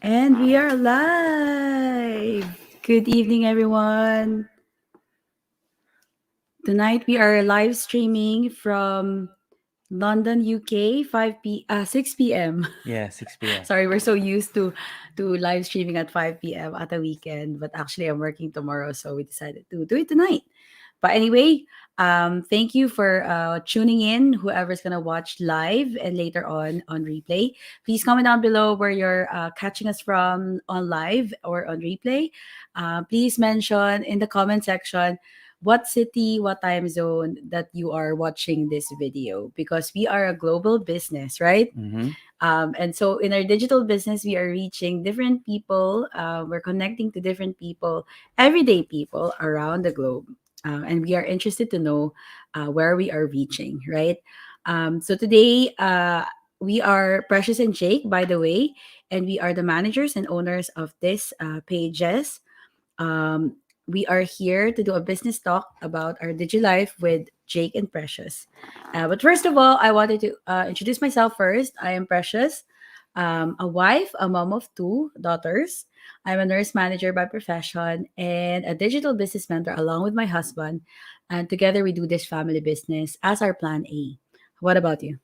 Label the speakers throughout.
Speaker 1: And we are live. Good evening, everyone. Tonight we are live streaming from London, UK, 6 p.m.
Speaker 2: Yeah, 6 p.m.
Speaker 1: Sorry, we're so used to live streaming at 5 p.m. at the weekend, but actually I'm working tomorrow, so we decided to do it tonight. But anyway, thank you for tuning in. Whoever's gonna watch live and later on replay, please comment down below where you're catching us from on live or on replay. Please mention in the comment section what city, what time zone that you are watching this video because we are a global business, right?
Speaker 2: Mm-hmm.
Speaker 1: And so in our digital business, we are reaching different people. We're connecting to different people, everyday people around the globe. And we are interested to know where we are reaching, right? So today, we are Precious and Jake, by the way, and we are the managers and owners of this pages. Um, we are here to do a business talk about our Digilife with Jake and Precious. But first of all, I wanted to introduce myself first. I am Precious, a wife, a mom of two daughters. I'm a nurse manager by profession and a digital business mentor along with my husband. And together we do this family business as our plan A. What about you?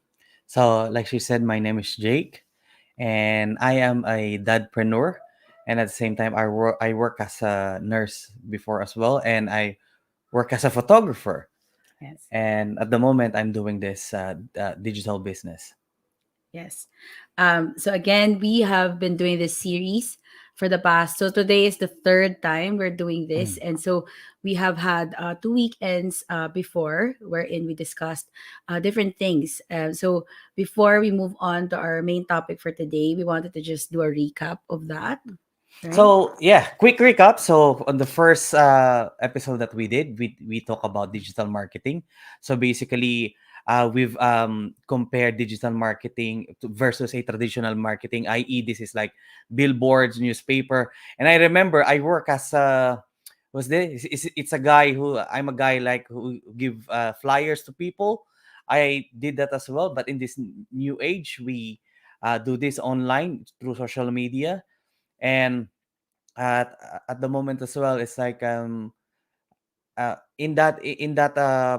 Speaker 2: So, like she said, my name is Jake, and I am a dadpreneur. And at the same time, I work as a nurse before as well, and I work as a photographer.
Speaker 1: Yes.
Speaker 2: And at the moment, I'm doing this digital business.
Speaker 1: Yes. So again, we have been doing this series for the past. So today is the third time we're doing this,
Speaker 2: Mm.
Speaker 1: and so we have had 2 weekends before, wherein we discussed different things. So before we move on to our main topic for today, we wanted to just do a recap of that, right?
Speaker 2: So yeah, quick recap. So on the first episode that we did, we talk about digital marketing. So basically, we've compared digital marketing versus a traditional marketing, i.e., this is like billboards, newspaper. And I remember I work as a was this? It's a guy who I'm a guy like who give flyers to people. I did that as well, but in this new age, we do this online through social media and at at the moment as well it's like in that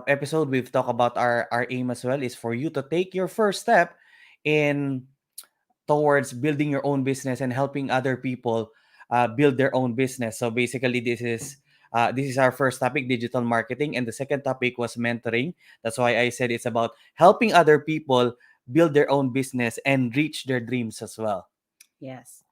Speaker 2: episode we've talked about our aim as well is for you to take your first step in towards building your own business and helping other people build their own business. So basically this is our first topic, digital marketing, and the second topic was mentoring. That's why I said it's about helping other people build their own business and reach their dreams as well.
Speaker 1: Yes.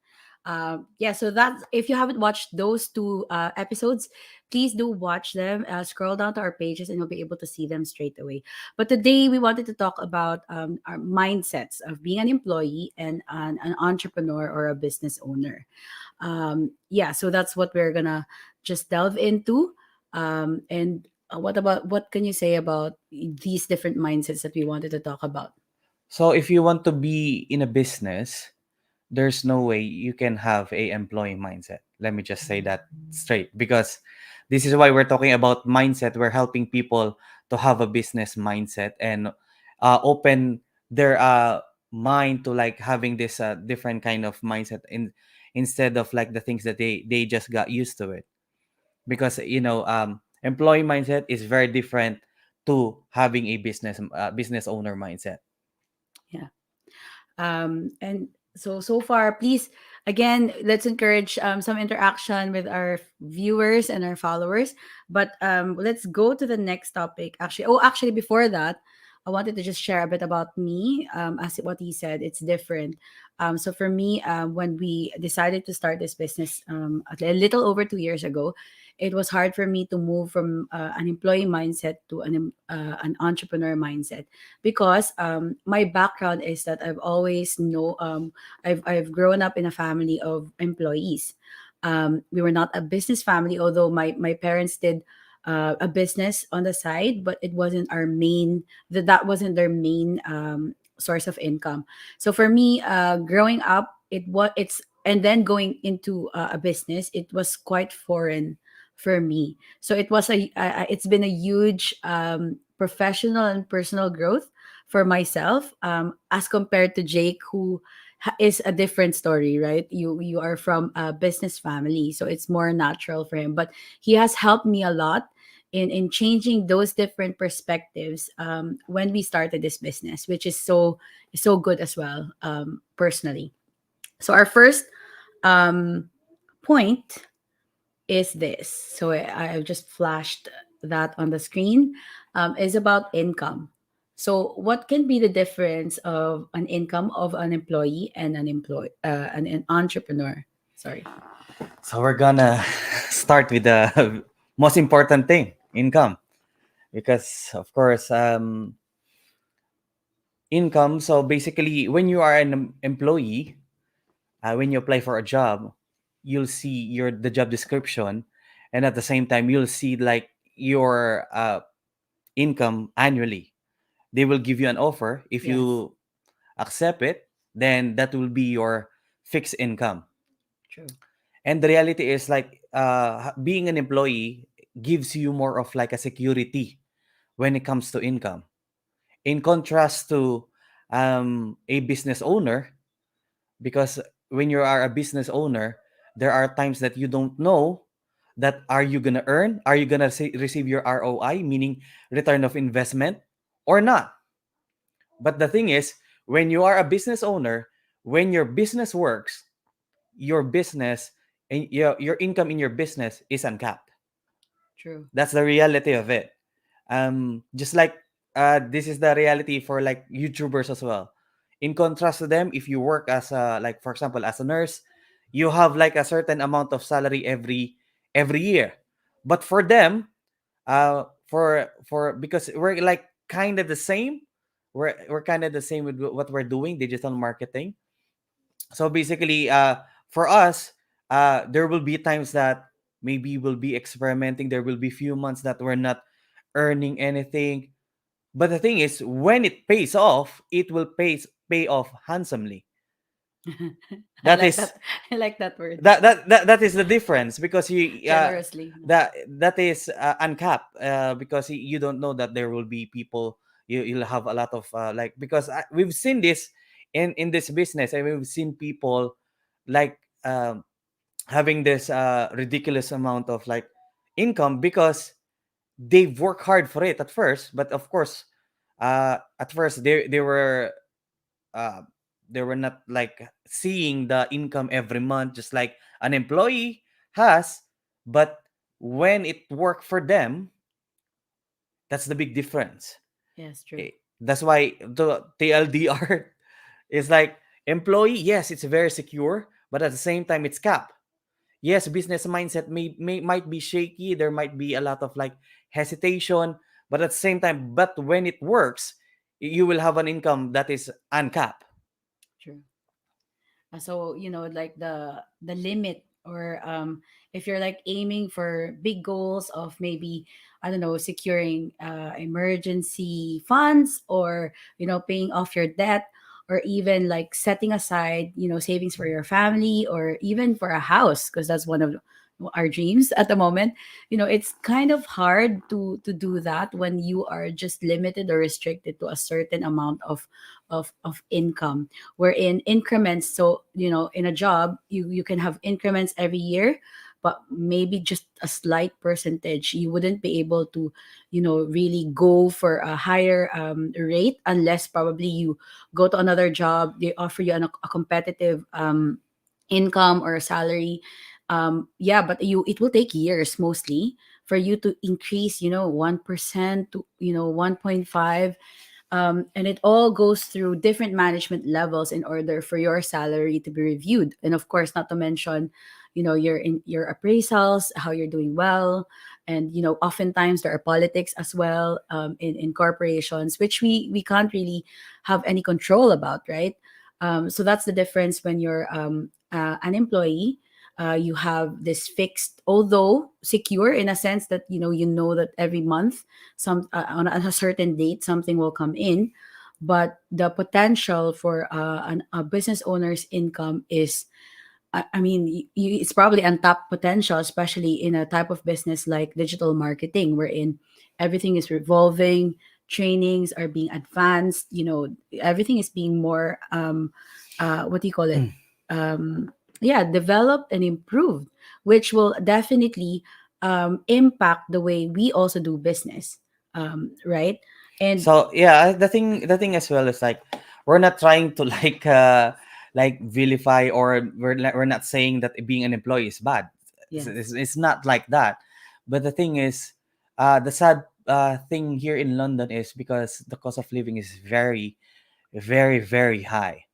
Speaker 1: Yeah, so that's if you haven't watched those two episodes, please do watch them. Scroll down to our pages and you'll be able to see them straight away. But today we wanted to talk about our mindsets of being an employee and an entrepreneur or a business owner. Yeah, so that's what we're gonna just delve into. And what can you say about these different mindsets that we wanted to talk about?
Speaker 2: So if you want to be in a business, there's no way you can have a employee mindset. Let me just say that straight because this is why we're talking about mindset. We're helping people to have a business mindset and open their mind to like having this different kind of mindset instead of like the things that they just got used to it. Because employee mindset is very different to having a business owner mindset.
Speaker 1: Yeah. And so far, please again, let's encourage some interaction with our viewers and our followers. But let's go to the next topic. Actually, before that, I wanted to just share a bit about me. As what he said, it's different. So for me, when we decided to start this business a little over 2 years ago, it was hard for me to move from an employee mindset to an entrepreneur mindset, because my background is that I've always know I've grown up in a family of employees. We were not a business family, although my parents did a business on the side, but it wasn't our main, that wasn't their main source of income. So for me, growing up, it's and then going into a business, it was quite foreign for me. So it's been a huge professional and personal growth for myself, as compared to Jake, who is a different story, right? You are from a business family, so it's more natural for him. But he has helped me a lot in changing those different perspectives when we started this business, which is so good as well, personally. So our first um, point is this. So I've just flashed that on the screen. Is about income. So what can be the difference of an income of an employee and an entrepreneur? Sorry.
Speaker 2: So we're gonna start with the most important thing, income, because of course, income. So basically, when you are an employee, when you apply for a job, you'll see the job description, and at the same time, you'll see like your income annually. They will give you an offer. If
Speaker 1: Yes.
Speaker 2: you accept it, then that will be your fixed income.
Speaker 1: True.
Speaker 2: And the reality is like being an employee gives you more of like a security when it comes to income. In contrast to a business owner, because when you are a business owner, there are times that you don't know that are you gonna earn, are you gonna receive your ROI, meaning return of investment, or not. But the thing is, when you are a business owner, when your business works, your business and your income in your business is uncapped.
Speaker 1: True.
Speaker 2: That's the reality of it. Just like this is the reality for like YouTubers as well. In contrast to them, if you work as a, like for example, as a nurse, you have like a certain amount of salary every year. But for them, for because we're like kind of the same, we're kind of the same with what we're doing, digital marketing. So basically, for us, there will be times that maybe we'll be experimenting. There will be few months that we're not earning anything. But the thing is, when it pays off, it will pay off handsomely.
Speaker 1: I
Speaker 2: That
Speaker 1: like
Speaker 2: is
Speaker 1: that. I like that word.
Speaker 2: that is the difference, because you
Speaker 1: Generously. No.
Speaker 2: that is uncapped, because you don't know that there will be people, you'll have a lot of like, because we've seen this in this business, and we've seen people like having this ridiculous amount of like income because they've worked hard for it at first. But of course, at first uh they were not like seeing the income every month just like an employee has. But when it worked for them, that's the big difference.
Speaker 1: Yes, true.
Speaker 2: That's why the TLDR is like, employee, yes, it's very secure, but at the same time it's cap. Yes, business mindset might be shaky, there might be a lot of like hesitation, but at the same time, but when it works, you will have an income that is uncapped.
Speaker 1: True. So like the limit, or if you're like aiming for big goals of maybe, I don't know, securing emergency funds, or paying off your debt, or even like setting aside savings for your family, or even for a house, because that's one of our dreams at the moment. It's kind of hard to do that when you are just limited or restricted to a certain amount of income. We're in increments. So in a job, you can have increments every year, but maybe just a slight percentage. You wouldn't be able to really go for a higher rate, unless probably you go to another job, they offer you a competitive income or salary. Yeah, but it will take years mostly for you to increase 1% to 1.5. And it all goes through different management levels in order for your salary to be reviewed. And of course, not to mention your appraisals, how you're doing well. And oftentimes there are politics as well, in corporations, which we can't really have any control about, right? So that's the difference when you're an employee. You have this fixed, although secure in a sense that that every month, on a certain date, something will come in. But the potential for a business owner's income is, I mean, it's probably untapped potential, especially in a type of business like digital marketing, wherein everything is revolving, trainings are being advanced, everything is being more, what do you call it? Yeah, developed and improved, which will definitely impact the way we also do business, right? And
Speaker 2: So yeah, the thing as well is like we're not trying to like vilify, or we're not saying that being an employee is bad.
Speaker 1: yes,
Speaker 2: It's not like that. But the thing is, the sad thing here in London is because the cost of living is very, very, very high.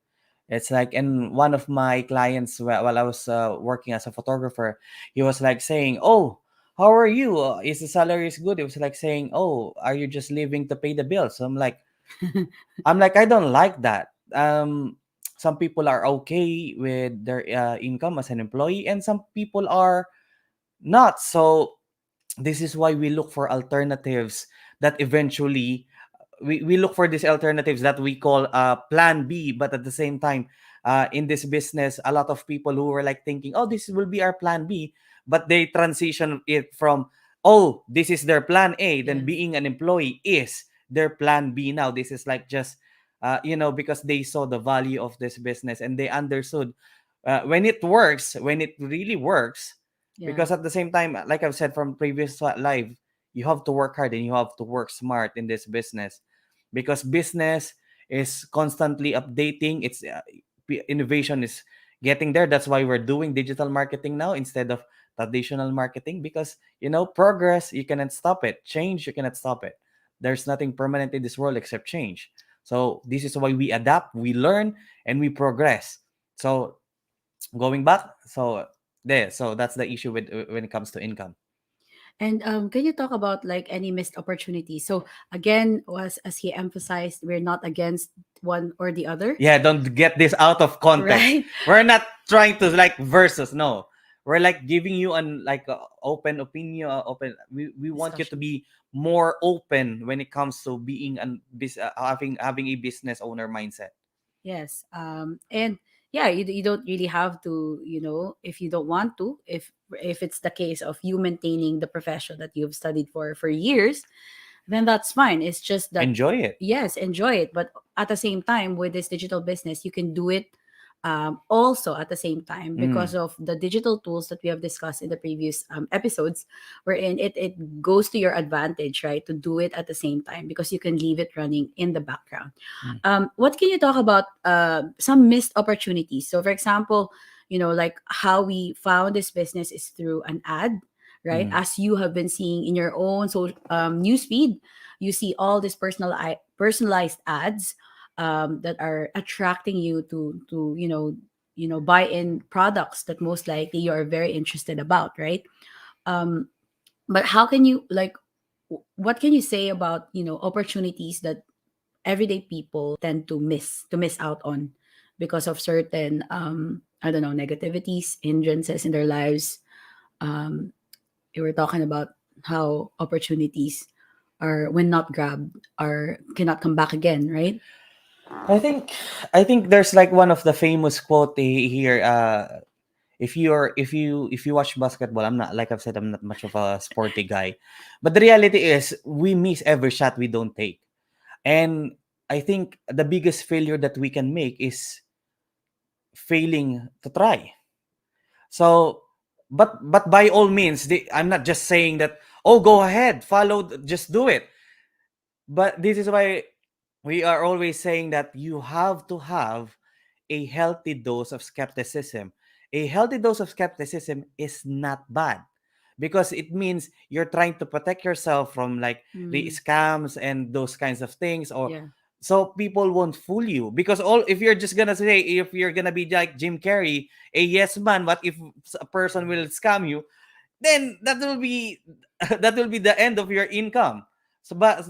Speaker 2: It's like, and one of my clients, while I was working as a photographer, he was like saying, "Oh, how are you? Is the salary is good?" It was like saying, "Oh, are you just living to pay the bills?" So I'm like, I don't like that. Some people are okay with their income as an employee, and some people are not. So this is why we look for alternatives that eventually we look for these alternatives that we call plan B. But at the same time, in this business, a lot of people who were like thinking, oh, this will be our plan B, but they transition it from, oh, this is their plan A, then
Speaker 1: yes,
Speaker 2: being an employee is their plan B. Now this is like just because they saw the value of this business and they understood when it works, when it really works.
Speaker 1: yeah,
Speaker 2: Because at the same time, like I've said from previous live, you have to work hard and you have to work smart in this business, because business is constantly updating. It's innovation is getting there. That's why we're doing digital marketing now instead of traditional marketing, because progress, you cannot stop it. Change, you cannot stop it. There's nothing permanent in this world except change. So this is why we adapt, we learn, and we progress. So going back, so that's the issue with when it comes to income.
Speaker 1: And can you talk about like any missed opportunities? So again, was as he emphasized, we're not against one or the other,
Speaker 2: Yeah, don't get this out of context.
Speaker 1: right?
Speaker 2: We're not trying to like versus, no. We're like giving you an like open opinion, we want you to
Speaker 1: Discussion.
Speaker 2: be more open when it comes to being having a business owner mindset.
Speaker 1: Yes. And yeah, you don't really have to, if you don't want to, if it's the case of you maintaining the profession that you've studied for years, then that's fine. It's just that,
Speaker 2: Enjoy it.
Speaker 1: yes, enjoy it. But at the same time, with this digital business, you can do it also at the same time because
Speaker 2: Mm,
Speaker 1: of the digital tools that we have discussed in the previous episodes, wherein it goes to your advantage, right? To do it at the same time because you can leave it running in the background.
Speaker 2: mm,
Speaker 1: What can you talk about some missed opportunities? So, for example, like how we found this business is through an ad, right?
Speaker 2: mm,
Speaker 1: As you have been seeing in your own news feed, you see all these personalized ads that are attracting you to buy in products that most likely you are very interested about, right? Um, but how can you like what can you say about opportunities that everyday people tend to miss out on because of certain I don't know, negativities, hindrances in their lives? um you were talking about how opportunities are, when not grabbed, are cannot come back again, right?
Speaker 2: I think I think there's like one of the famous quote here. If you watch basketball, I'm not, like I've said, I'm not much of a sporty guy, but the reality is we miss every shot we don't take. And I think the biggest failure that we can make is failing to try. So, but by all means, I'm not just saying that, oh, go ahead, follow, just do it. But this is why we are always saying that you have to have a healthy dose of skepticism. A healthy dose of skepticism is not bad, because it means you're trying to protect yourself from like the
Speaker 1: Mm,
Speaker 2: scams and those kinds of things, or
Speaker 1: yeah.
Speaker 2: So people won't fool you, because all, if you're just gonna say, if you're gonna be like Jim Carrey, a yes man, what if a person will scam you, then that will be that will be the end of your income. So but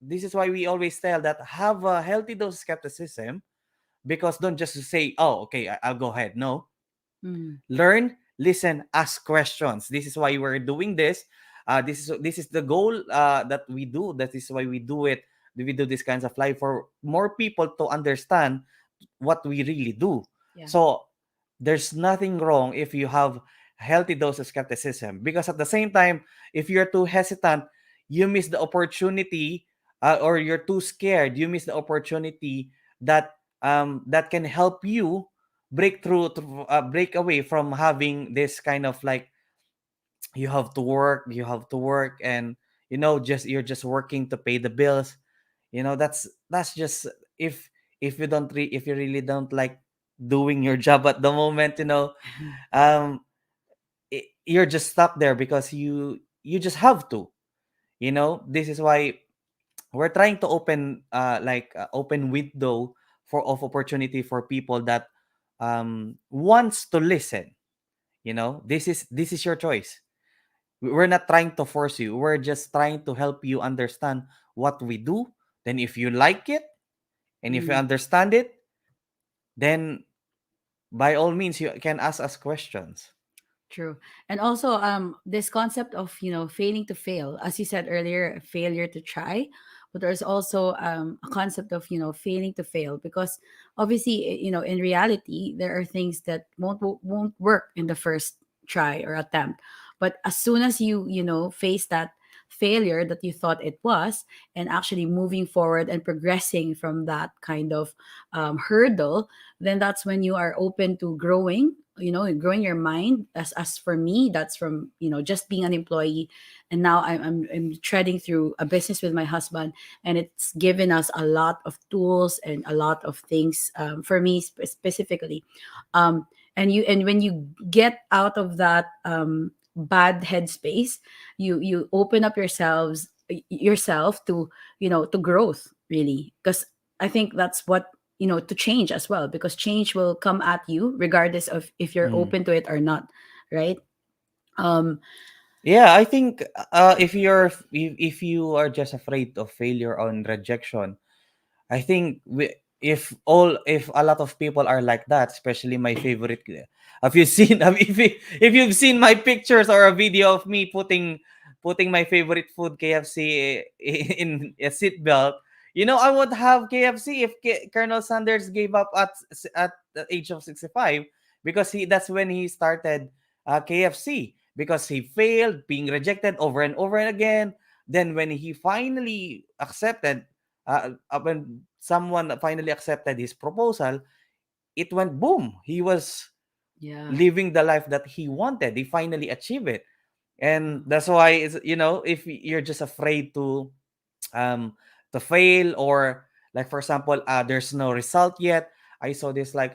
Speaker 2: this is why we always tell that have a healthy dose of skepticism, because don't just say, oh, okay, I'll go ahead. No,
Speaker 1: Mm.
Speaker 2: learn, listen, ask questions. This is why we're doing this. This is the goal that we do. That is why we do it. We do these kinds of life for more people to understand what we really do.
Speaker 1: Yeah.
Speaker 2: So there's nothing wrong if you have healthy dose of skepticism, because at the same time, if you're too hesitant, you miss the opportunity, or you're too scared, you miss the opportunity that that can help you break through to, break away from having this kind of like, you have to work, and just you're just working to pay the bills. That's just, if you if you really don't like doing your job at the moment, um you're just stuck there because you just have to. This is why we're trying to open open window for of opportunity for people that wants to listen. This is your choice. We're not trying to force you. We're just trying to help you understand what we do. Then if you like it, and if you
Speaker 1: Mm.
Speaker 2: understand it, then by all means you can ask us questions.
Speaker 1: True. And also this concept of, failing to fail, as you said earlier, failure to try, but there's also a concept of, failing to fail, because obviously, in reality there are things that won't work in the first try or attempt. But as soon as you face that failure that you thought it was, and actually moving forward and progressing from that kind of hurdle, then that's when you are open to growing, growing your mind. As for me, that's from, just being an employee, and now I'm treading through a business with my husband, and it's given us a lot of tools and a lot of things, for me specifically. And when you get out of that bad headspace, you open up yourself to, to growth, really, because I think that's what, to change as well, because change will come at you regardless of if you're
Speaker 2: Mm.
Speaker 1: open to it or not, right? um
Speaker 2: Yeah, I think if you are just afraid of failure on rejection, I think if a lot of people are like that, especially my favorite. Have you seen if you've seen my pictures or a video of me putting my favorite food KFC in a seatbelt, I would have KFC if Colonel Sanders gave up at the age of 65, because that's when he started KFC, because he failed being rejected over and over and again. Then when he finally accepted, when someone finally accepted his proposal, it went boom. He was
Speaker 1: yeah.
Speaker 2: living the life that he wanted. He finally achieved it.
Speaker 1: Yeah.
Speaker 2: And that's why if you're just afraid um to fail, or like for example, there's no result yet. I saw this like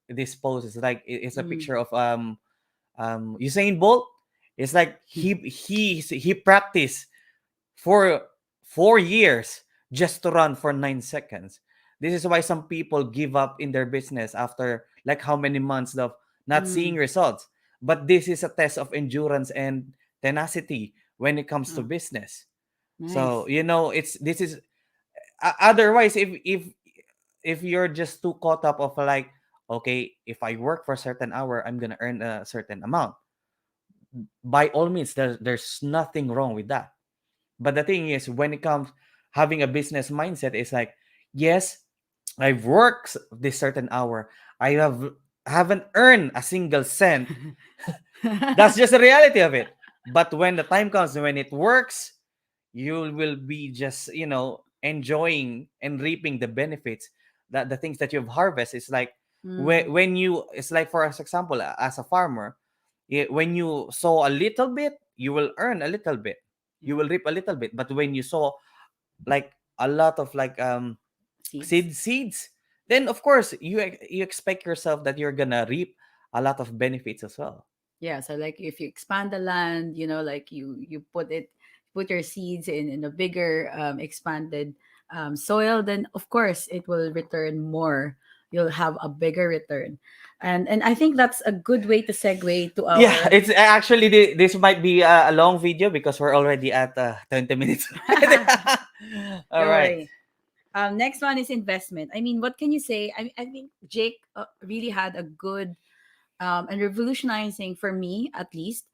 Speaker 2: this post is like it's a
Speaker 1: Mm.
Speaker 2: picture of Usain Bolt. It's like he practiced for 4 years just to run for 9 seconds. This is why some people give up in their business after like how many months of not seeing
Speaker 1: Mm.
Speaker 2: results. But this is a test of endurance and tenacity when it comes to
Speaker 1: Oh,
Speaker 2: business. So
Speaker 1: nice.
Speaker 2: it's this is otherwise, if you're just too caught up of like, okay, if I work for a certain hour, I'm gonna earn a certain amount. By all means, there's nothing wrong with that. But the thing is, when it comes having a business mindset, it's like, yes, I've worked this certain hour. I haven't earned a single cent. That's just the reality of it. But when the time comes when it works, you will be just, enjoying and reaping the benefits, that the things that you've harvested. It's like
Speaker 1: Mm.
Speaker 2: when you, it's like for example, as a farmer, when you sow a little bit, you will earn a little bit, you
Speaker 1: Yeah.
Speaker 2: will reap a little bit. But when you sow like a lot of like
Speaker 1: Seeds.
Speaker 2: seeds, then of course you expect yourself that you're gonna reap a lot of benefits as well.
Speaker 1: Yeah, so like if you expand the land, like you put your seeds in a bigger expanded soil, then of course it will return more. You'll have a bigger return. And I think that's a good way to segue to
Speaker 2: Yeah,
Speaker 1: our
Speaker 2: it's actually this might be a long video because we're already at 20 minutes already. All
Speaker 1: don't
Speaker 2: right.
Speaker 1: worry. Next one is investment. I mean, what can you say? I think Jake really had a good and revolutionizing, for me at least,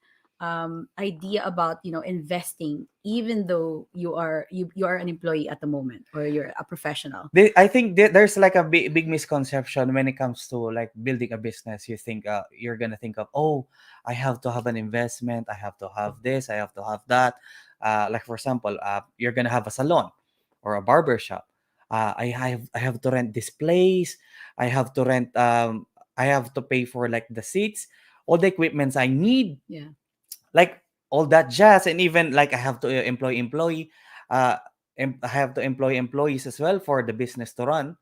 Speaker 1: idea about, investing, even though you are an employee at the moment, or you're a professional.
Speaker 2: I think there's like a big misconception when it comes to like building a business. You think you're gonna think of, oh, I have to have an investment, I have to have this, I have to have that. Like for example, you're gonna have a salon or a barber shop. I have to rent this place. I have to rent. I have to pay for like the seats, all the equipments I need,
Speaker 1: Yeah.
Speaker 2: like all that jazz, and even like I have to uh I have to employ employees as well for the business to run.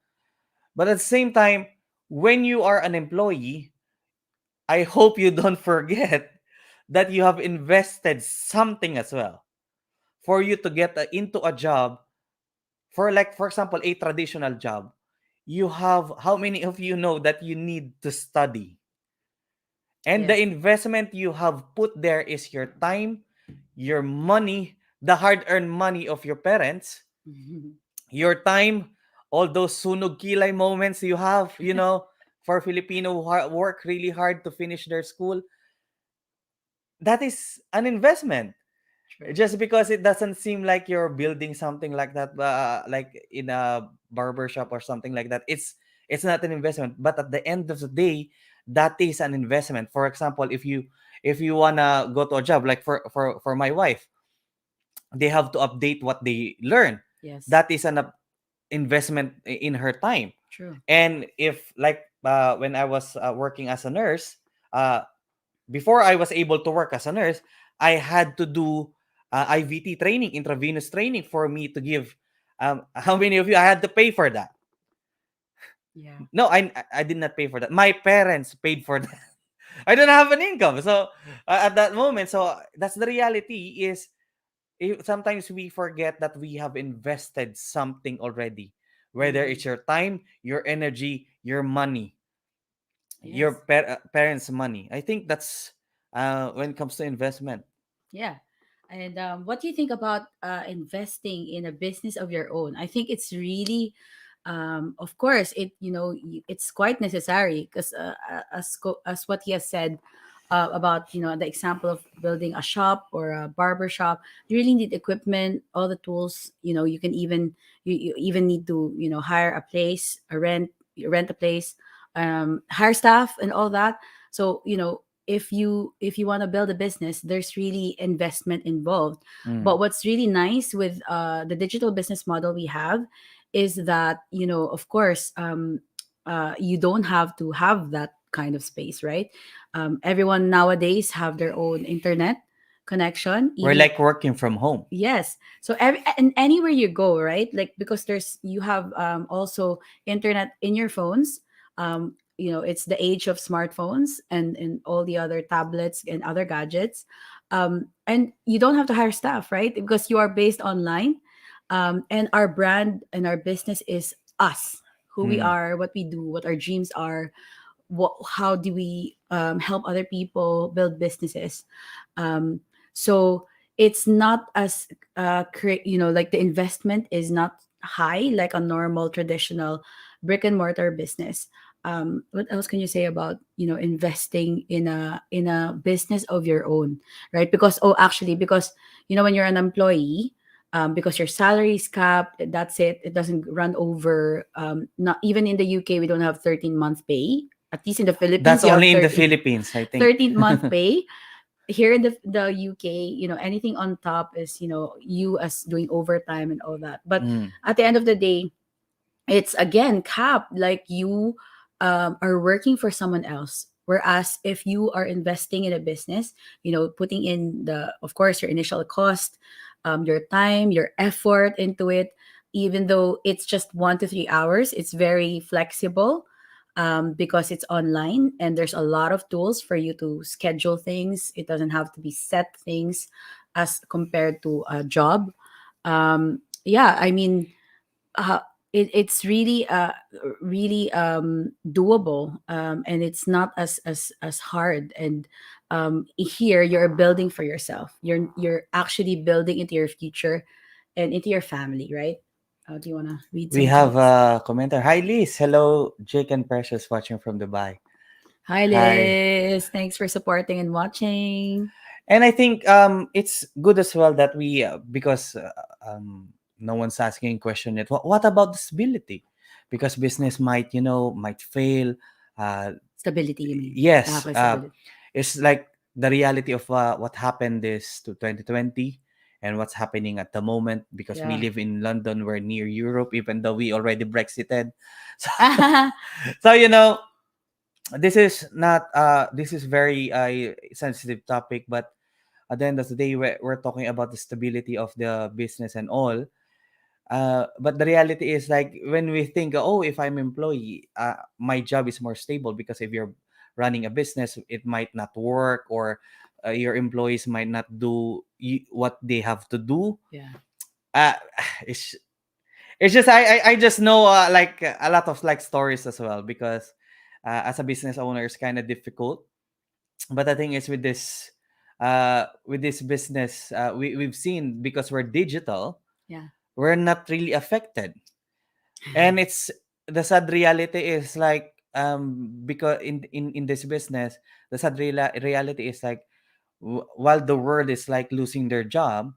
Speaker 2: But at the same time, when you are an employee, I hope you don't forget that you have invested something as well for you to get into a job. For like for example, a traditional job, you have, how many of you know that you need to study, and the
Speaker 1: Yes.
Speaker 2: investment you have put there is your time, your money, the hard-earned money of your parents, your time, all those sunog kilay moments you have, for Filipino who work really hard to finish their school. That is an investment.
Speaker 1: True.
Speaker 2: Just because it doesn't seem like you're building something like that, like in a barber shop or something like that, it's not an investment. But at the end of the day, that is an investment. For example, if you wanna go to a job, like for my wife, they have to update what they learn.
Speaker 1: Yes.
Speaker 2: That is an investment in her time.
Speaker 1: True.
Speaker 2: And if like when I was working as a nurse, uh, before I was able to work as a nurse, I had to do IVT training, intravenous training for me to give. How many of you, I had to pay for that?
Speaker 1: Yeah.
Speaker 2: No, I did not pay for that. My parents paid for that. I don't have an income, so at that moment, so that's the reality. Is sometimes we forget that we have invested something already, whether
Speaker 1: Mm.
Speaker 2: it's your time, your energy, your money, your
Speaker 1: Yes.
Speaker 2: parents' money. I think that's when it comes to investment.
Speaker 1: Yeah. And what do you think about investing in a business of your own? I think it's really, of course, it's quite necessary because, as what he has said about, the example of building a shop or a barber shop, you really need equipment, all the tools. You even need to, hire a place, rent a place, hire staff, and all that. So, if you want to build a business, there's really investment involved.
Speaker 2: Mm.
Speaker 1: But what's really nice with the digital business model we have is that, of course, you don't have to have that kind of space, right? Everyone nowadays have their own internet connection,
Speaker 2: We're
Speaker 1: even.
Speaker 2: like working from home.
Speaker 1: Yes. So and anywhere you go, right? Like, because you have also internet in your phones. It's the age of smartphones and all the other tablets and other gadgets. And you don't have to hire staff, right? Because you are based online. And our brand and our business is us, who we
Speaker 2: Mm.
Speaker 1: are, what we do, what our dreams are, how do we help other people build businesses. So it's not as like, the investment is not high like a normal traditional brick and mortar business. What else can you say about, investing in a business of your own, right? Because, oh, actually, because, when you're an employee, because your salary is capped, that's it doesn't run over. Not even in the UK, we don't have 13-month pay. At least in the Philippines,
Speaker 2: That's
Speaker 1: you have
Speaker 2: only in the Philippines, I think.
Speaker 1: 13th month pay. Here in the UK, anything on top is, you as doing overtime and all that. But
Speaker 2: Mm.
Speaker 1: at the end of the day, it's again capped, like you are working for someone else. Whereas if you are investing in a business, putting in, of course, your initial cost, your time, your effort into it, even though it's just 1 to 3 hours, it's very flexible, because it's online and there's a lot of tools for you to schedule things. It doesn't have to be set things as compared to a job. Yeah, I mean, uh, it's really really doable, and it's not as hard. And here you're building for yourself. You're actually building into your future and into your family, right? Do you want to read
Speaker 2: We
Speaker 1: some
Speaker 2: have
Speaker 1: chats?
Speaker 2: a commenter. Hi, Liz. Hello, Jake and Precious watching from Dubai.
Speaker 1: Hi
Speaker 2: Hi.
Speaker 1: Liz, thanks for supporting and watching.
Speaker 2: And I think it's good as well that we because no one's asking question yet. What about disability? Because business might might fail. Uh,
Speaker 1: Stability, you mean?
Speaker 2: yes,
Speaker 1: Lack of stability.
Speaker 2: it's like the reality of what happened this to 2020 and what's happening at the moment because we
Speaker 1: Yeah.
Speaker 2: live in London, we're near Europe, even though we already Brexited. So, so this is not this is very sensitive topic, but at the end of the day, we're talking about the stability of the business and all. But the reality is like when we think, oh, if I'm employee, my job is more stable because if you're running a business, it might not work or your employees might not do what they have to do.
Speaker 1: Yeah.
Speaker 2: Uh, it's it's just I just know like a lot of like stories as well because as a business owner, it's kind of difficult. But the thing is with this business, we've seen because we're digital,
Speaker 1: Yeah.
Speaker 2: we're not really affected. And it's the sad reality is like because in this business, the sad reality is like while the world is like losing their job,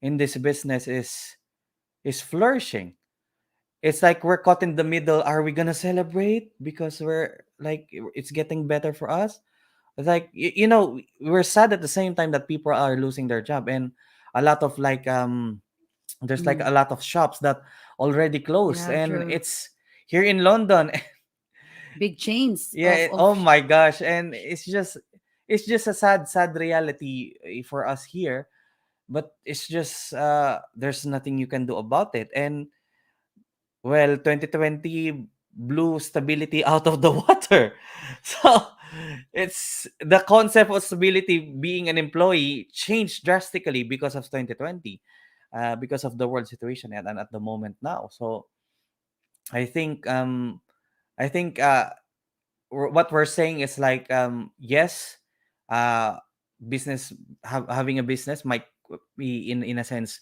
Speaker 2: in this business is flourishing. It's like we're caught in the middle. Are we gonna celebrate because we're like it's getting better for us? It's like we're sad at the same time that people are losing their job and a lot of like there's like
Speaker 1: Mm.
Speaker 2: a lot of shops that already closed
Speaker 1: Yeah,
Speaker 2: and
Speaker 1: true.
Speaker 2: it's here in London.
Speaker 1: Big chains
Speaker 2: Yeah, oh
Speaker 1: of
Speaker 2: my gosh, and it's just a sad reality for us here, but it's just there's nothing you can do about it. And well, 2020 blew stability out of the water. So it's the concept of stability being an employee changed drastically because of 2020, because of the world situation and at the moment now. So I think I think what we're saying is like yes, uh business having a business might be in a sense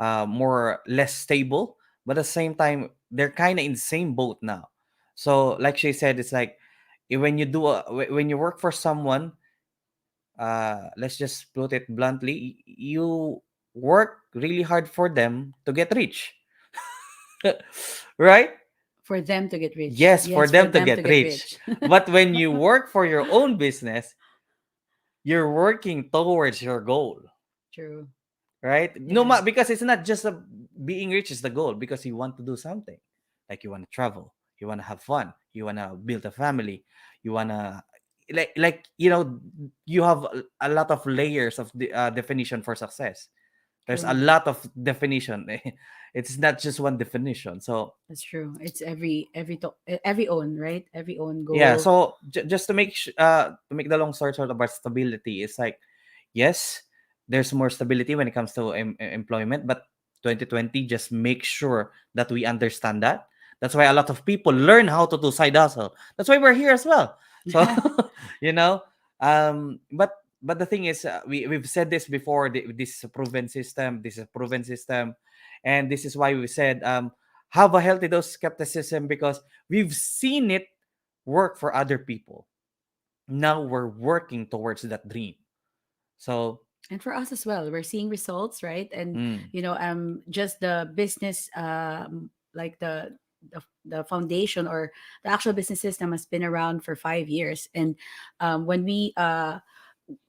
Speaker 2: more less stable, but at the same time they're kind of in the same boat now. So like she said, it's like when you when you work for someone, let's just put it bluntly, you work really hard for them to get rich. Right?
Speaker 1: for them to get rich.
Speaker 2: Yes, for
Speaker 1: Yes, for
Speaker 2: them to
Speaker 1: them to
Speaker 2: get
Speaker 1: get
Speaker 2: rich.
Speaker 1: rich.
Speaker 2: But when you work for your own business, you're working towards your goal,
Speaker 1: True.
Speaker 2: right? No,
Speaker 1: Yeah.
Speaker 2: because it's not just being rich is the goal because you want to do something, like you want to travel, you want to have fun, you want to build a family, you want to like you have a lot of layers of the definition for success. There's a
Speaker 1: True.
Speaker 2: lot of definition. It's not just one definition. So
Speaker 1: That's true. It's every own, right? Every own
Speaker 2: yeah,
Speaker 1: goal.
Speaker 2: so just to make the long story short about stability, it's like yes, there's more stability when it comes to employment, but 2020 just make sure that we understand that. That's why a lot of people learn how to do side hustle. That's why we're here as well. So you know, but the thing is, we've said this before. This is a proven system. This is a proven system, and this is why we said have a healthy dose of skepticism because we've seen it work for other people. Now we're working towards that dream. So,
Speaker 1: And for us as well, we're seeing results, right? And
Speaker 2: mm,
Speaker 1: just the business, like the foundation or the actual business system has been around for 5 years. And when we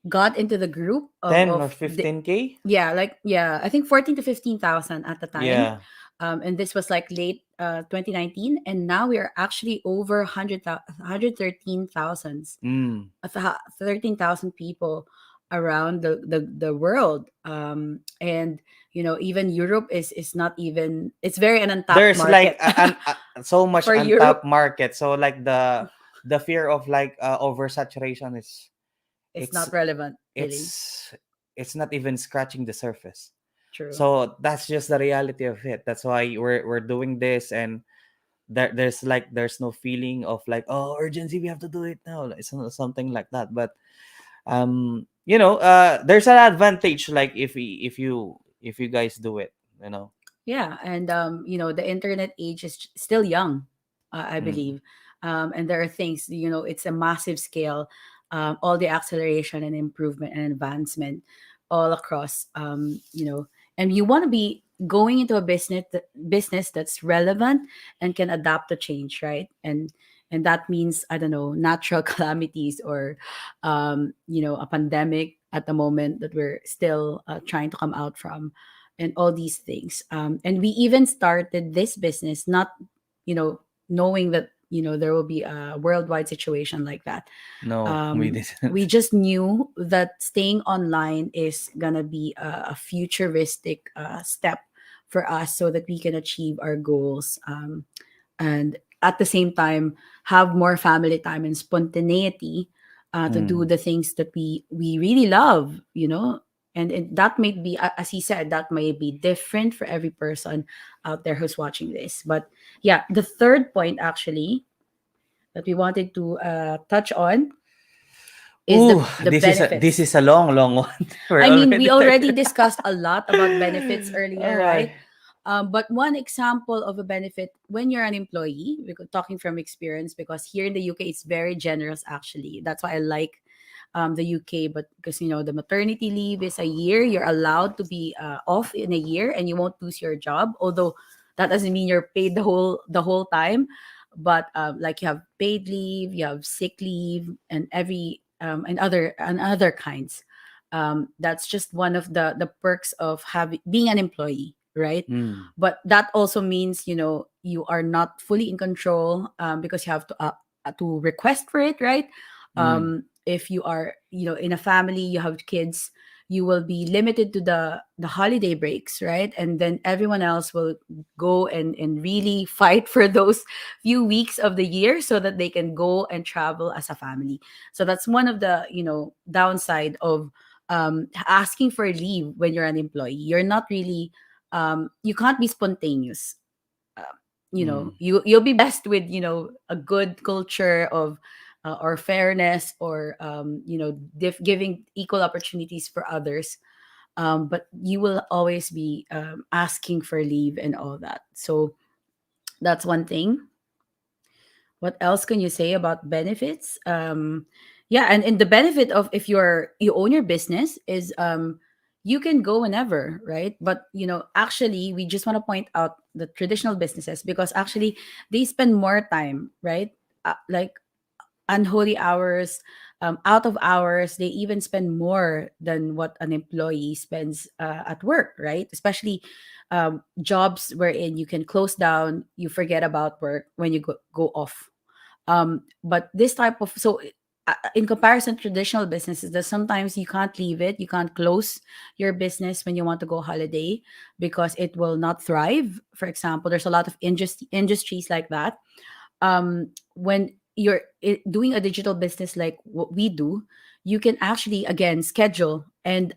Speaker 1: got into the group
Speaker 2: 10 or
Speaker 1: of the,
Speaker 2: 15K?
Speaker 1: yeah, like, yeah, I think 14 to 15,000 at the time.
Speaker 2: Yeah.
Speaker 1: And this was like late 2019, and now we are actually over 113,000
Speaker 2: Mm.
Speaker 1: 13,000 people around the world. And even Europe is not even, it's very an untapped
Speaker 2: There's like
Speaker 1: market
Speaker 2: so much
Speaker 1: for
Speaker 2: untapped
Speaker 1: Europe.
Speaker 2: market. So like the fear of like oversaturation is
Speaker 1: It's
Speaker 2: it's
Speaker 1: not relevant really.
Speaker 2: it's it's not even scratching the surface.
Speaker 1: True.
Speaker 2: So that's just the reality of it. That's why we're doing this, and there's no feeling of like, oh, urgency, we have to do it now. It's not something like that. But there's an advantage, like if you guys do it, you know.
Speaker 1: Yeah, and the internet age is still young, I
Speaker 2: Mm.
Speaker 1: believe, and there are things, it's a massive scale, all the acceleration and improvement and advancement all across, and you want to be going into a business that's relevant and can adapt to change, right? And that means, I don't know, natural calamities or, a pandemic at the moment that we're still trying to come out from, and all these things. And we even started this business not, you know, knowing that, there will be a worldwide situation like that.
Speaker 2: No, we
Speaker 1: We
Speaker 2: didn't.
Speaker 1: just knew that staying online is going to be a futuristic step for us so that we can achieve our goals. And at the same time, have more family time and spontaneity to do
Speaker 2: Mm.
Speaker 1: the things that we really love, and that may be, as he said, that may be different for every person out there who's watching this. But yeah, the third point actually that we wanted to touch on is
Speaker 2: Ooh,
Speaker 1: the
Speaker 2: this
Speaker 1: benefits.
Speaker 2: is a long, long one. We're
Speaker 1: I mean,
Speaker 2: already
Speaker 1: we
Speaker 2: talking.
Speaker 1: already discussed a lot about benefits
Speaker 2: Oh
Speaker 1: earlier,
Speaker 2: my.
Speaker 1: right? But one example of a benefit when you're an employee, we're talking from experience, because here in the UK, it's very generous actually. That's why I like the UK, but because, the maternity leave is a year, you're allowed to be off in a year and you won't lose your job. Although that doesn't mean you're paid the whole time, but like you have paid leave, you have sick leave, and every and other kinds. That's just one of the perks of having being an employee, right?
Speaker 2: Mm.
Speaker 1: But that also means, you are not fully in control, because you have to request for it, right?
Speaker 2: Mm.
Speaker 1: If you are, in a family, you have kids, you will be limited to the holiday breaks, right? And then everyone else will go and really fight for those few weeks of the year so that they can go and travel as a family. So that's one of the, downside of asking for leave when you're an employee. You're not really, you can't be spontaneous. uh,
Speaker 2: Mm.
Speaker 1: you'll be best with, a good culture of or fairness, or giving equal opportunities for others. But you will always be asking for leave and all that. So that's one thing. What else can you say about benefits? Yeah, and the benefit of, if you own your business, is you can go whenever, right? But actually, we just want to point out the traditional businesses, because actually they spend more time, right? Like unholy hours, out of hours, they even spend more than what an employee spends at work, right? Especially jobs wherein you can close down, you forget about work when you go off. But this type of, so in comparison to traditional businesses, that sometimes you can't leave it, you can't close your business when you want to go holiday, because it will not thrive. For example, there's a lot of industries like that. When you're doing a digital business like what we do, you can actually, again, schedule and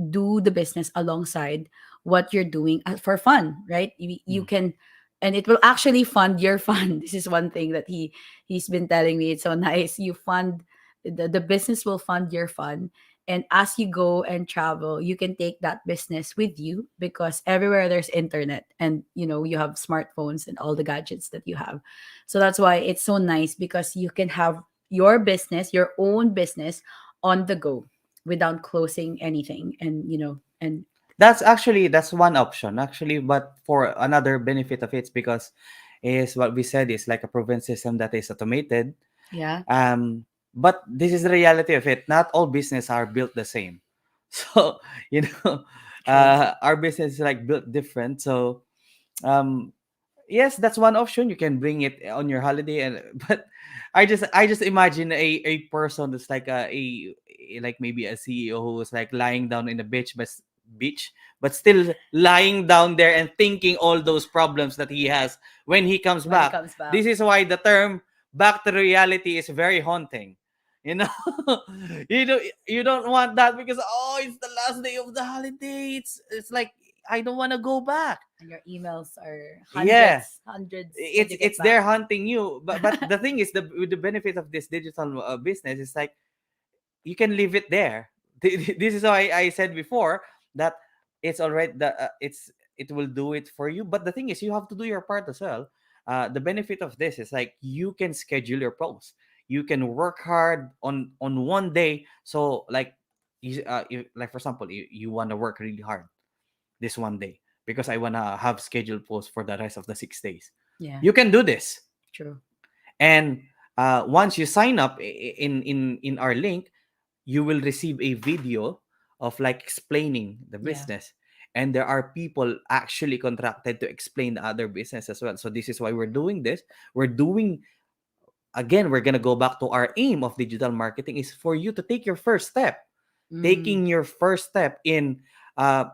Speaker 1: do the business alongside what you're doing for fun, right? You
Speaker 2: Mm.
Speaker 1: can, and it will actually fund your fund. This is one thing that he's been telling me. It's so nice. You fund, the business will fund your fund, and as you go and travel, you can take that business with you, because everywhere there's internet, and you have smartphones and all the gadgets that you have. So that's why it's so nice, because you can have your business, your own business, on the go without closing anything. And
Speaker 2: That's one option actually, but for another benefit of it, because is what we said is like a proven system that is automated.
Speaker 1: yeah,
Speaker 2: um but this is the reality of it. Not all business are built the same. So you know,
Speaker 1: true.
Speaker 2: our business is like built different. So um yes, that's one option. You can bring it on your holiday, and but I just imagine a person that's like like maybe a CEO who's like lying down in the beach, but still lying down there and thinking all those problems that he has when he comes
Speaker 1: When it
Speaker 2: back.
Speaker 1: comes back.
Speaker 2: This is why the term back to reality is very haunting. You know, you don't want that, because oh, it's the last day of the holiday. It's like I don't want to go back.
Speaker 1: And your emails are
Speaker 2: Yeah,
Speaker 1: hundreds when
Speaker 2: it's
Speaker 1: you get
Speaker 2: it's
Speaker 1: back.
Speaker 2: there hunting you. But the thing is, the with the benefit of this digital business is like you can leave it there. This is why I said before that it's already it will do it for you. But the thing is, you have to do your part as well. The benefit of this is like you can schedule your posts. You can work hard on one day. So like like for example, you want to work really hard this one day because I want to have scheduled posts for the rest of the 6 days.
Speaker 1: Yeah,
Speaker 2: You can do this.
Speaker 1: true.
Speaker 2: And once you sign up in our link, you will receive a video of like explaining the
Speaker 1: Yeah.
Speaker 2: business, and there are people actually contracted to explain the other business as well. So this is why we're doing this. We're doing, again, we're going to go back to our aim of digital marketing is for you to take your first step.
Speaker 1: Mm,
Speaker 2: Taking your first step in uh,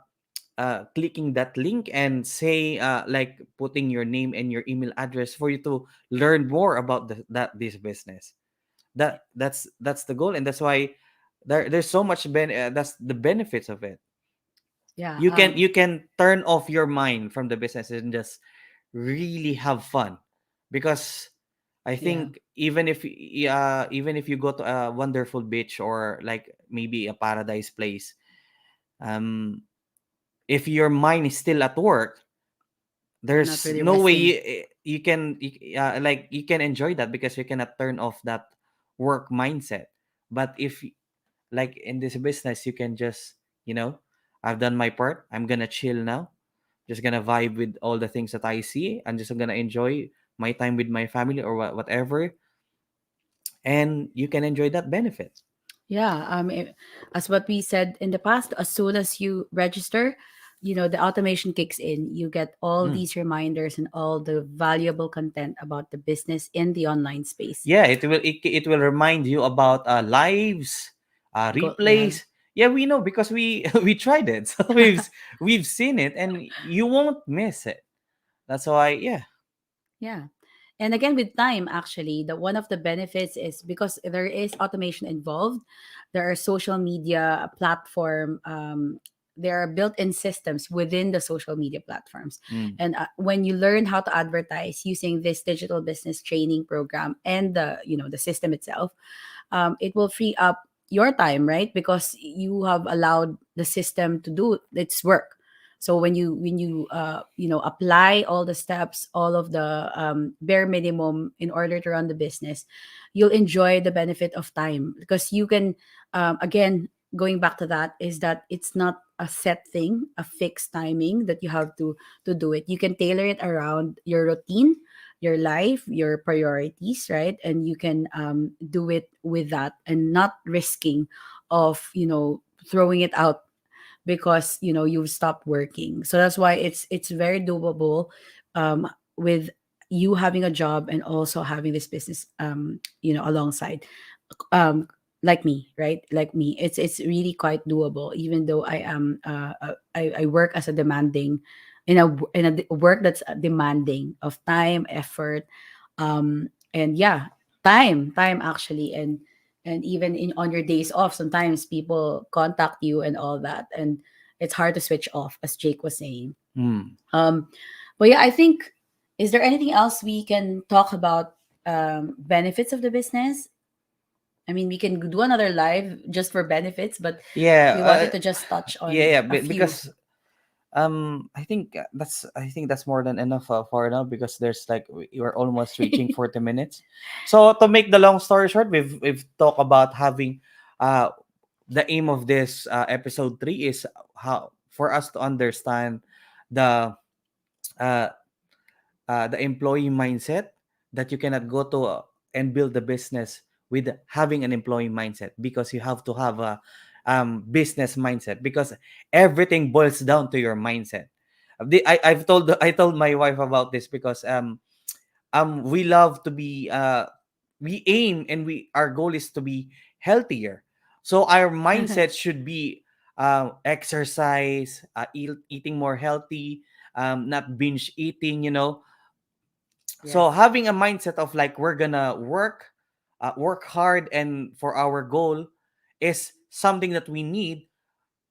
Speaker 2: clicking that link and say like putting your name and your email address for you to learn more about this business. That's the goal, and that's why there's so much that's the benefits of it.
Speaker 1: yeah.
Speaker 2: You can turn off your mind from the business and just really have fun, because I
Speaker 1: Yeah.
Speaker 2: think even if you go to a wonderful beach or like maybe a paradise place, um if your mind is still at work,
Speaker 1: You're not
Speaker 2: there's
Speaker 1: really
Speaker 2: no way
Speaker 1: resting.
Speaker 2: like you can enjoy that because you cannot turn off that work mindset. But if like in this business, you can just, I've done my part, I'm gonna chill now, just gonna vibe with all the things that I see, I'm just gonna enjoy my time with my family or whatever, and you can enjoy that benefit.
Speaker 1: Yeah, as what we said in the past, as soon as you register, the automation kicks in. You get all
Speaker 2: Mm.
Speaker 1: these reminders and all the valuable content about the business in the online space.
Speaker 2: Yeah, it will remind you about lives,
Speaker 1: Go, yeah,
Speaker 2: replays. Yeah, we know because we we tried it, so we've seen it, and you won't miss it. That's why, yeah.
Speaker 1: yeah. And again, with time, actually, the one of the benefits is because there is automation involved. There are social media platform. There are built-in systems within the social media platforms,
Speaker 2: Mm.
Speaker 1: and when you learn how to advertise using this digital business training program and the system itself, it will free up your time, right? Because you have allowed the system to do its work. So when you apply all the steps, all of the bare minimum in order to run the business, you'll enjoy the benefit of time because you can, again, going back to that, is that it's not a set thing, a fixed timing that you have to do it. You can tailor it around your routine, your life, your priorities, right? And you can do it with that and not risking of throwing it out because you've stopped working. So that's why it's very doable, with you having a job and also having this business, alongside, um like me, right? Like me, it's really quite doable, even though I am I work as a demanding in a work that's demanding of time, effort, and yeah, time actually. And even in on your days off, sometimes people contact you and all that, and it's hard to switch off, as Jake was saying.
Speaker 2: Mm.
Speaker 1: um but yeah, I think, is there anything else we can talk about, benefits of the business? I mean, we can do another live just for benefits, but
Speaker 2: Yeah,
Speaker 1: we wanted to just touch on
Speaker 2: yeah,
Speaker 1: a few.
Speaker 2: because I think that's more than enough for now, because there's like we're almost reaching 40 minutes. So to make the long story short, we've talked about having uh the aim of this episode 3 is how for us to understand the uh the employee mindset, that you cannot go to and build the business with having an employee mindset, because you have to have a business mindset, because everything boils down to your mindset. I told my wife about this because we love to be we aim and our goal is to be healthier, so our mindset should be exercise, eating more healthy, not binge eating,
Speaker 1: Yes.
Speaker 2: so having a mindset of like we're gonna work hard and for our goal is something that we need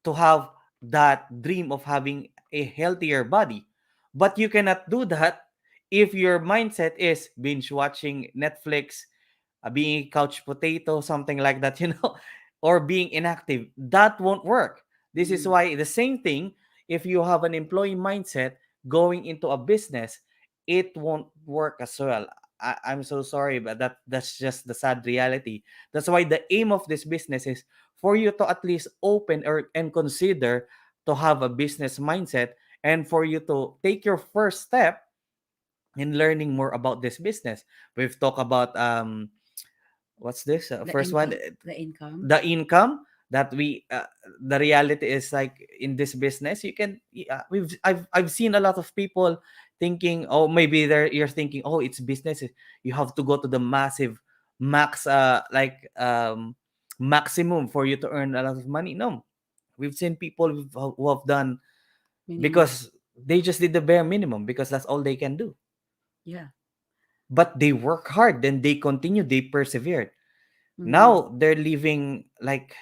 Speaker 2: to have that dream of having a healthier body. But you cannot do that if your mindset is binge watching Netflix, being a couch potato, something like that, or being inactive. That won't work. This is
Speaker 1: Mm.
Speaker 2: why the same thing, if you have an employee mindset going into a business, it won't work as well. I'm so sorry, but that's just the sad reality. That's why the aim of this business is for you to at least open or and consider to have a business mindset, and for you to take your first step in learning more about this business. We've talked about what's this
Speaker 1: The
Speaker 2: first one,
Speaker 1: income, the income.
Speaker 2: the income that we the reality is like in this business you can I've seen a lot of people thinking, oh, maybe you're thinking, oh, it's business, you have to go to the massive max maximum for you to earn a lot of money. No, we've seen people who have done
Speaker 1: Minimum.
Speaker 2: because they just did the bare minimum because that's all they can do,
Speaker 1: Yeah.
Speaker 2: but they work hard, then they continue, they persevered.
Speaker 1: Mm.
Speaker 2: Now they're living like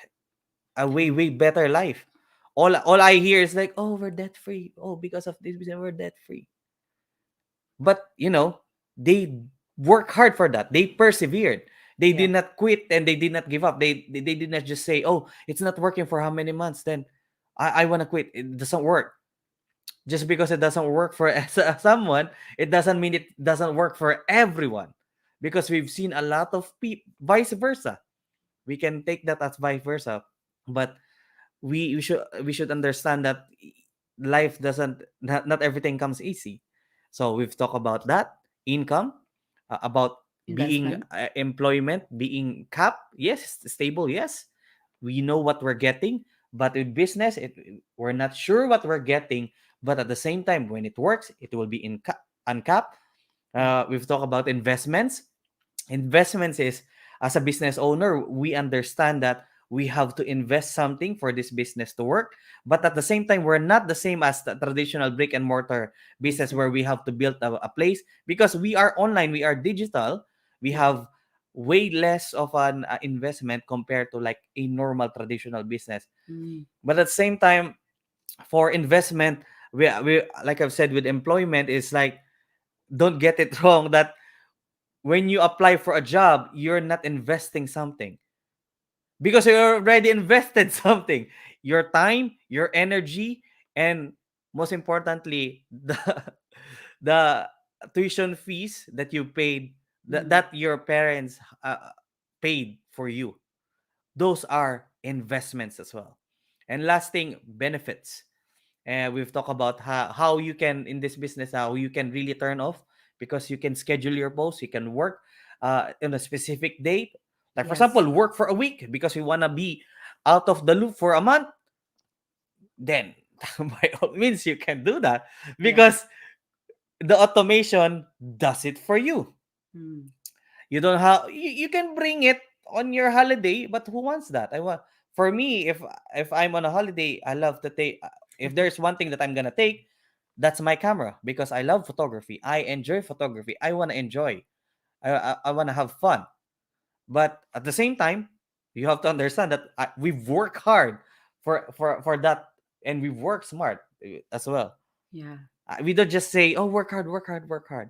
Speaker 2: a way better life. All I hear is like, oh, we're debt free. Oh, because of this we're debt free. But they work hard for that. They persevered. They
Speaker 1: Yeah.
Speaker 2: did not quit and they did not give up. They did not just say, oh, it's not working for how many months. Then I want to quit. It doesn't work. Just because it doesn't work for someone, it doesn't mean it doesn't work for everyone. Because we've seen a lot of people, vice versa. We can take that as vice versa. But we should understand that life doesn't, not everything comes easy. So we've talked about that income, about being
Speaker 1: Investment.
Speaker 2: employment being capped, yes, stable, yes, we know what we're getting. But with business, we're not sure what we're getting, but at the same time when it works it will be uncapped.
Speaker 1: Yeah.
Speaker 2: We've talked about investments is, as a business owner, we understand that we have to invest something for this business to work, but at the same time we're not the same as the traditional brick and mortar business
Speaker 1: Business.
Speaker 2: where we have to build a place, because we are online, we are digital. We
Speaker 1: Yeah.
Speaker 2: have way less of an investment compared to like a normal traditional business.
Speaker 1: Mm.
Speaker 2: But at the same time, for investment, we like I've said with employment, is like, don't get it wrong, that when you apply for a job, you're not investing something because you already invested something, your time, your energy, and most importantly, the tuition fees that you paid,
Speaker 1: Mm.
Speaker 2: that your parents paid for you. Those are investments as well. And last thing, benefits. And we've talked about how you can, in this business, how you can really turn off, because you can schedule your posts, you can work in a specific date, like for example
Speaker 1: Yes.
Speaker 2: work for a week because we want to be out of the loop for a month. Then by all means you can do that,
Speaker 1: Yeah.
Speaker 2: because the automation does it for you.
Speaker 1: Mm.
Speaker 2: You don't have, you can bring it on your holiday, but who wants that? I want, for me, if I'm on a holiday, I love to take, if there's one thing that I'm gonna take, that's my camera, because I love photography, I enjoy photography, I want to enjoy, I want to have fun. But at the same time, you have to understand that we've worked hard for that, and we've worked smart as well.
Speaker 1: Yeah.
Speaker 2: We don't just say, oh, work hard, work hard, work hard,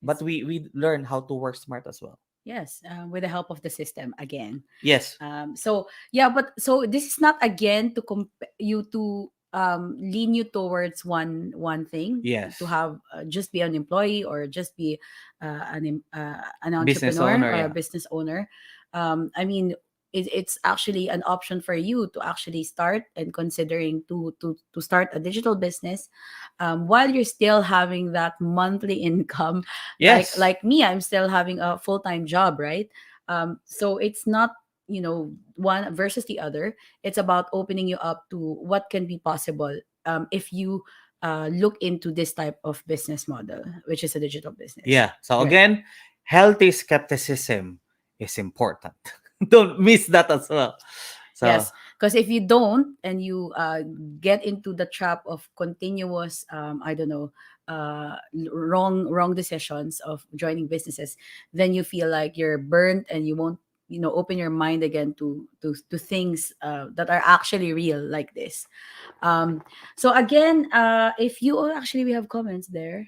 Speaker 2: but
Speaker 1: It's
Speaker 2: we learn how to work smart as well.
Speaker 1: yes, with the help of the system again.
Speaker 2: Yes.
Speaker 1: So yeah, but so this is not again to you to lean you towards one thing, to
Speaker 2: Yes.
Speaker 1: have just be an employee or just be an
Speaker 2: Business
Speaker 1: entrepreneur
Speaker 2: owner,
Speaker 1: or a
Speaker 2: yeah.
Speaker 1: business owner. I mean, it's actually an option for you to actually start and considering to start a digital business, while you're still having that monthly income.
Speaker 2: Yes.
Speaker 1: Like me, I'm still having a full-time job, right? So it's not, one versus the other. It's about opening you up to what can be possible, if you look into this type of business model, which is a digital business,
Speaker 2: Yeah. So
Speaker 1: right?
Speaker 2: again, healthy skepticism is important. Don't miss that as well. So
Speaker 1: Yes, because if you don't and you get into the trap of continuous, I don't know, wrong decisions of joining businesses, then you feel like you're burnt and you open your mind again to things that are actually real like this. So again, if you actually we have comments there.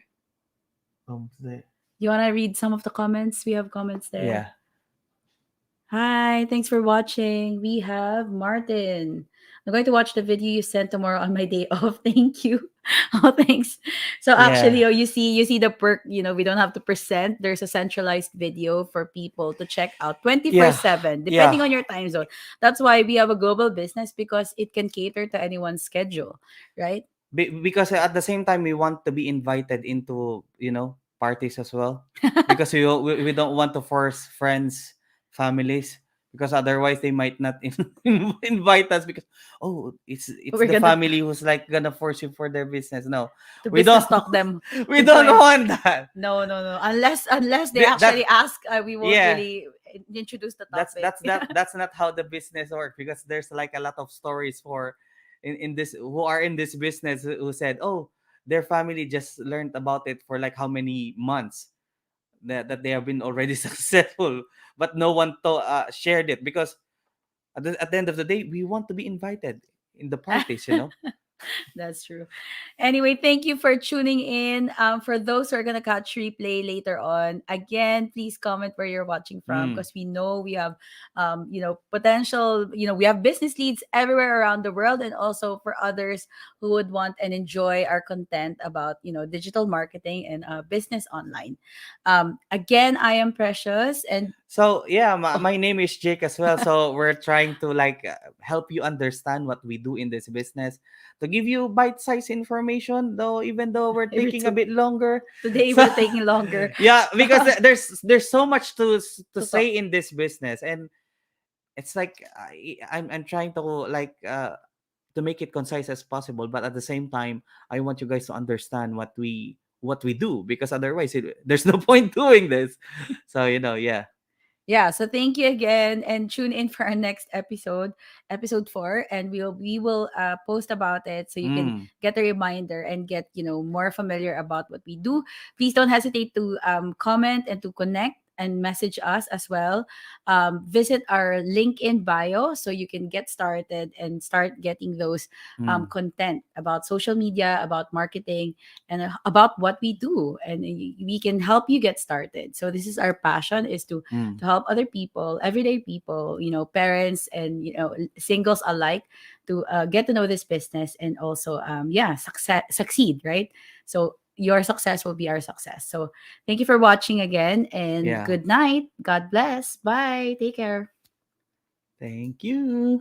Speaker 2: The-
Speaker 1: You want to read some of the comments? We have comments there.
Speaker 2: Yeah.
Speaker 1: Hi, thanks for watching. We have Martin. I'm going to watch the video you sent tomorrow on my day off. Thank you. Oh, thanks. So
Speaker 2: Yeah.
Speaker 1: actually, oh, you see the perk. We don't have to present. There's a centralized video for people to check out
Speaker 2: Yeah.
Speaker 1: 24/7,
Speaker 2: Yeah.
Speaker 1: depending on your time zone. That's why we have a global business because it can cater to anyone's schedule, right?
Speaker 2: Because at the same time we want to be invited into, parties as well, because we don't want to force friends, families, because otherwise they might not invite us, because oh, it's
Speaker 1: We're
Speaker 2: the
Speaker 1: gonna
Speaker 2: family who's like gonna force you for their business. No,
Speaker 1: to
Speaker 2: we don't.
Speaker 1: business talk them
Speaker 2: We
Speaker 1: to
Speaker 2: don't
Speaker 1: join.
Speaker 2: want that.
Speaker 1: No, no, no. Unless they actually
Speaker 2: That
Speaker 1: ask, we won't
Speaker 2: Yeah,
Speaker 1: really introduce the
Speaker 2: that's
Speaker 1: topic.
Speaker 2: that's that that's not how the business works, because there's like a lot of stories for in this who are in this business who said, oh, their family just learned about it for like how many months, that they have been already successful, but no one shared it, because at the end of the day we want to be invited in the parties.
Speaker 1: That's true. Anyway, thank you for tuning in. For those who are gonna catch replay later on, again, please comment where you're watching from
Speaker 2: Mm,
Speaker 1: because we know we have, potential. We have business leads everywhere around the world, and also for others who would want and enjoy our content about digital marketing and business online. Again, I am Precious, and
Speaker 2: so yeah, my name is Jake as well, so we're trying to like help you understand what we do in this business, to give you bite-sized information, though even though we're
Speaker 1: every
Speaker 2: taking a bit longer.
Speaker 1: today
Speaker 2: So
Speaker 1: we're taking longer
Speaker 2: yeah, because there's so much to
Speaker 1: to
Speaker 2: say
Speaker 1: talk.
Speaker 2: in this business, and it's like I'm trying to like to make it concise as possible, but at the same time I want you guys to understand what we do, because otherwise there's no point doing this. So yeah.
Speaker 1: Yeah, so thank you again and tune in for our next episode 4, and we will post about it so you can
Speaker 2: Mm,
Speaker 1: get a reminder and get more familiar about what we do. Please don't hesitate to comment and to connect and message us as well. Visit our link in bio so you can get started and start getting those
Speaker 2: mm,
Speaker 1: content about social media, about marketing, and about what we do, and we can help you get started. So this is our passion, is
Speaker 2: mm,
Speaker 1: to help other people, everyday people, parents and singles alike, to get to know this business and also succeed, right? So your success will be our success. So thank you for watching again, and
Speaker 2: yeah.
Speaker 1: good night. God bless. Bye. Take care.
Speaker 2: Thank you.